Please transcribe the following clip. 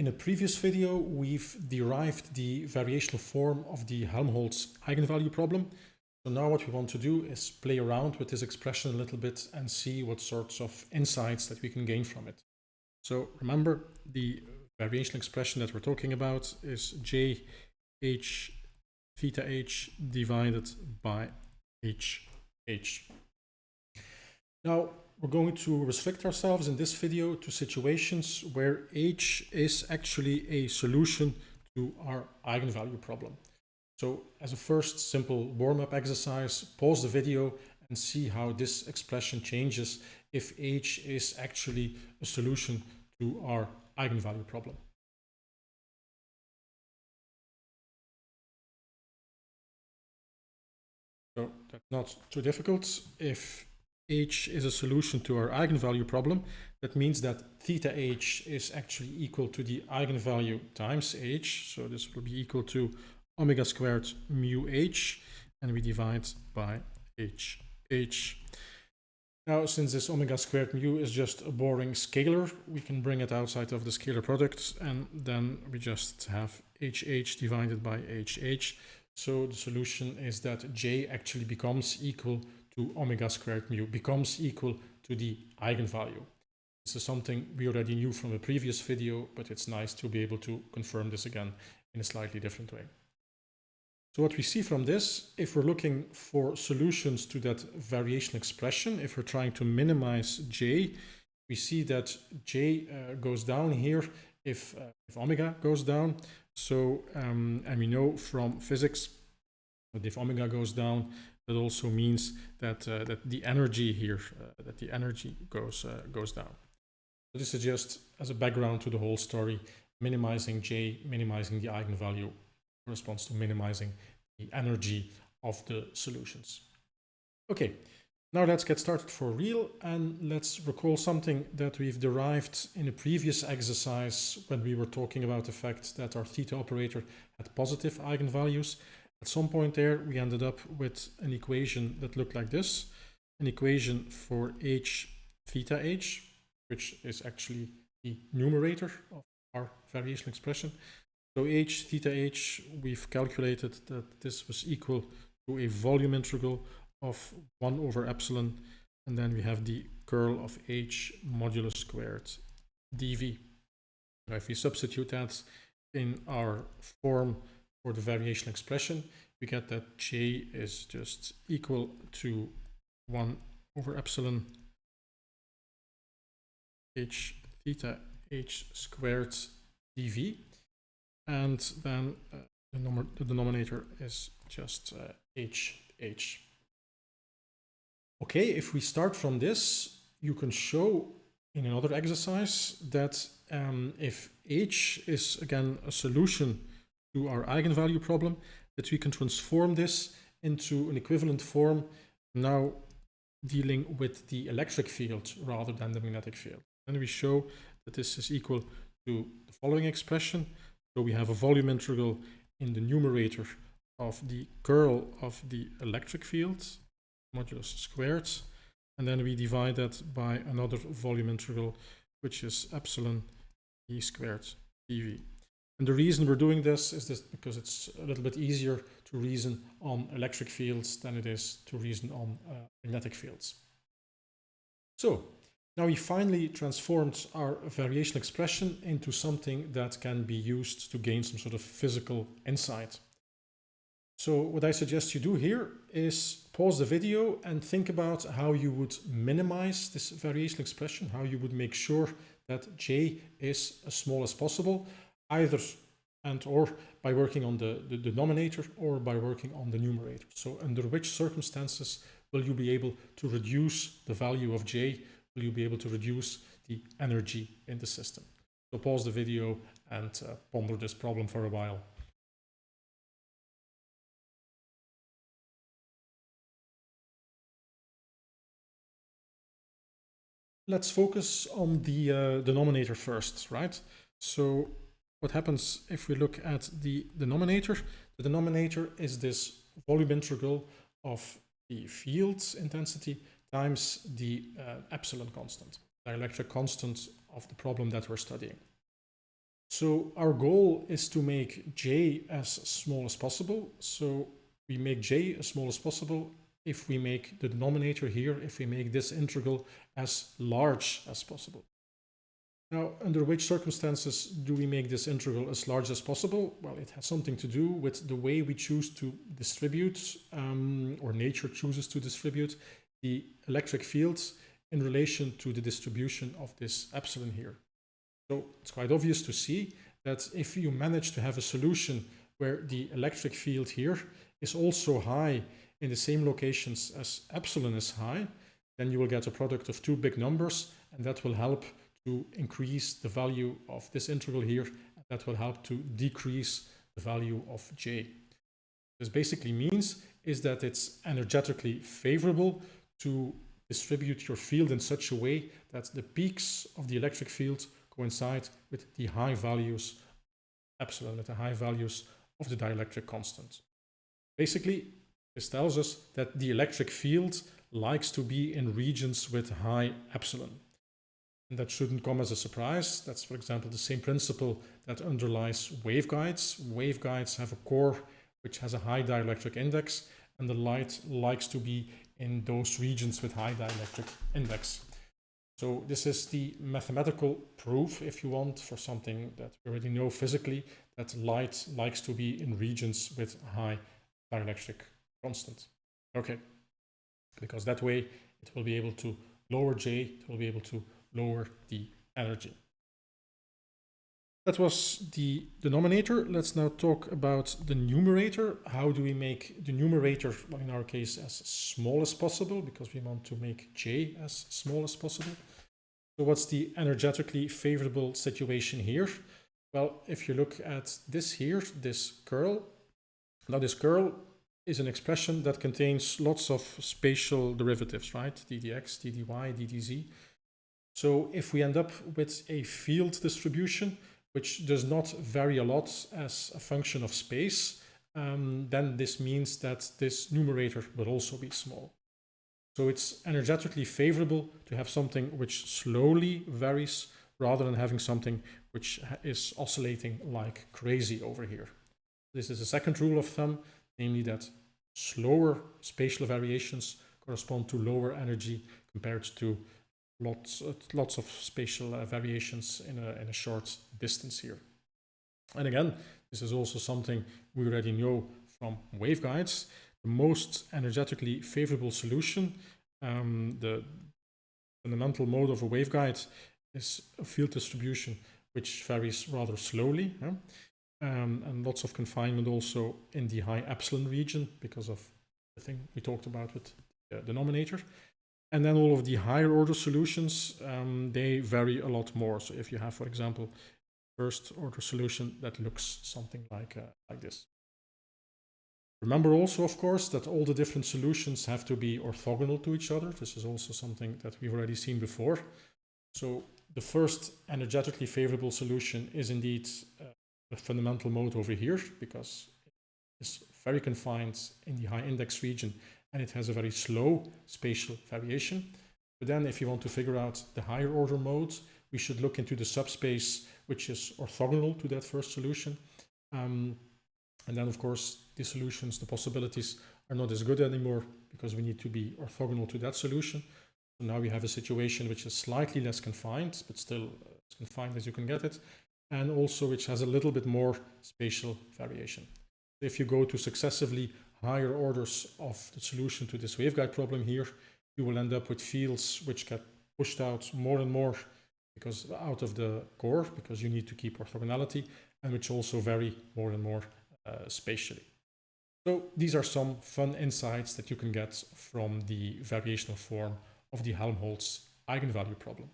In a previous video, we've derived the variational form of the Helmholtz eigenvalue problem. So now what we want to do is play around with this expression a little bit and see what sorts of insights that we can gain from it. So remember, the variational expression that we're talking about is j h theta h divided by h. Now, we're going to restrict ourselves in this video to situations where h is actually a solution to our eigenvalue problem. So as a first simple warm-up exercise, pause the video and see how this expression changes if h is actually a solution to our eigenvalue problem. So that's not too difficult. If h is a solution to our eigenvalue problem, that means that theta h is actually equal to the eigenvalue times h. So this will be equal to omega squared mu h, and we divide by h. Now, since this omega squared mu is just a boring scalar, we can bring it outside of the scalar product, and then we just have hh divided by hh. So the solution is that j actually becomes equal to omega squared mu, becomes equal to the eigenvalue. This is something we already knew from a previous video, but it's nice to be able to confirm this again in a slightly different way. So what we see from this, if we're looking for solutions to that variational expression, if we're trying to minimize j, we see that j goes down here if omega goes down. So, and we know from physics that if omega goes down, that also means that that the energy here, that the energy goes down. So this is just as a background to the whole story. Minimizing j, minimizing the eigenvalue corresponds to minimizing the energy of the solutions. Okay, now let's get started for real, and let's recall something that we've derived in a previous exercise when we were talking about the fact that our theta operator had positive eigenvalues. At some point there, we ended up with an equation that looked like this, an equation for h theta h, which is actually the numerator of our variational expression. So h theta h, we've calculated that this was equal to a volume integral of 1 over epsilon, and then we have the curl of h modulus squared dv. Now if we substitute that in our form for the variational expression, we get that j is just equal to 1 over epsilon h theta h squared dv. And then the denominator is just h. Okay, if we start from this, you can show in another exercise that if h is again a solution to our eigenvalue problem, that we can transform this into an equivalent form now dealing with the electric field rather than the magnetic field. And we show that this is equal to the following expression. So we have a volume integral in the numerator of the curl of the electric field, modulus squared, and then we divide that by another volume integral, which is epsilon e squared dv. And the reason we're doing this is because it's a little bit easier to reason on electric fields than it is to reason on magnetic fields. So now we finally transformed our variational expression into something that can be used to gain some sort of physical insight. So what I suggest you do here is pause the video and think about how you would minimize this variational expression, how you would make sure that j is as small as possible, either and or by working on the denominator or by working on the numerator. So under which circumstances will you be able to reduce the value of j? Will you be able to reduce the energy in the system? So pause the video and ponder this problem for a while. Let's focus on the denominator first, right? So what happens if we look at the denominator? The denominator is this volume integral of the field's intensity times the epsilon constant, the dielectric constant of the problem that we're studying. So our goal is to make j as small as possible. So we make j as small as possible if we make the denominator here, if we make this integral as large as possible. Now, under which circumstances do we make this integral as large as possible? Well, it has something to do with the way we choose to distribute, or nature chooses to distribute, the electric fields in relation to the distribution of this epsilon here. So it's quite obvious to see that if you manage to have a solution where the electric field here is also high in the same locations as epsilon is high, then you will get a product of two big numbers, and that will help to increase the value of this integral here, and that will help to decrease the value of j. This basically means is that it's energetically favorable to distribute your field in such a way that the peaks of the electric field coincide with the high values epsilon, with the high values of the dielectric constant. Basically, this tells us that the electric field likes to be in regions with high epsilon. And that shouldn't come as a surprise. That's, for example, the same principle that underlies waveguides. Waveguides have a core which has a high dielectric index, and the light likes to be in those regions with high dielectric index. So this is the mathematical proof, if you want, for something that we already know physically, that light likes to be in regions with high dielectric constant. Okay, because that way it will be able to lower J, it will be able to lower the energy. That was the denominator. Let's now talk about the numerator. How do we make the numerator, well, in our case, as small as possible, because we want to make J as small as possible. So what's the energetically favorable situation here? Well, if you look at this here, this curl, now this curl is an expression that contains lots of spatial derivatives, right? ddx, ddy, ddz. So if we end up with a field distribution which does not vary a lot as a function of space, then this means that this numerator will also be small. So it's energetically favorable to have something which slowly varies rather than having something which is oscillating like crazy over here. This is a second rule of thumb, namely that slower spatial variations correspond to lower energy compared to lots of spatial variations in a short distance here. And again, this is also something we already know from waveguides. The most energetically favorable solution, the fundamental mode of a waveguide, is a field distribution which varies rather slowly, and lots of confinement also in the high epsilon region because of the thing we talked about with the denominator. And then all of the higher order solutions, they vary a lot more. So if you have, for example, first order solution that looks something like this. Remember also, of course, that all the different solutions have to be orthogonal to each other. This is also something that we've already seen before. So the first energetically favorable solution is indeed the fundamental mode over here, because it's very confined in the high index region and it has a very slow spatial variation. But then if you want to figure out the higher order mode, we should look into the subspace which is orthogonal to that first solution. And then, of course, the solutions, the possibilities are not as good anymore because we need to be orthogonal to that solution. So now we have a situation which is slightly less confined, but still as confined as you can get it, and also which has a little bit more spatial variation. If you go to successively higher orders of the solution to this waveguide problem here, you will end up with fields which get pushed out more and more because out of the core, because you need to keep orthogonality, and which also vary more and more spatially. So these are some fun insights that you can get from the variational form of the Helmholtz eigenvalue problem.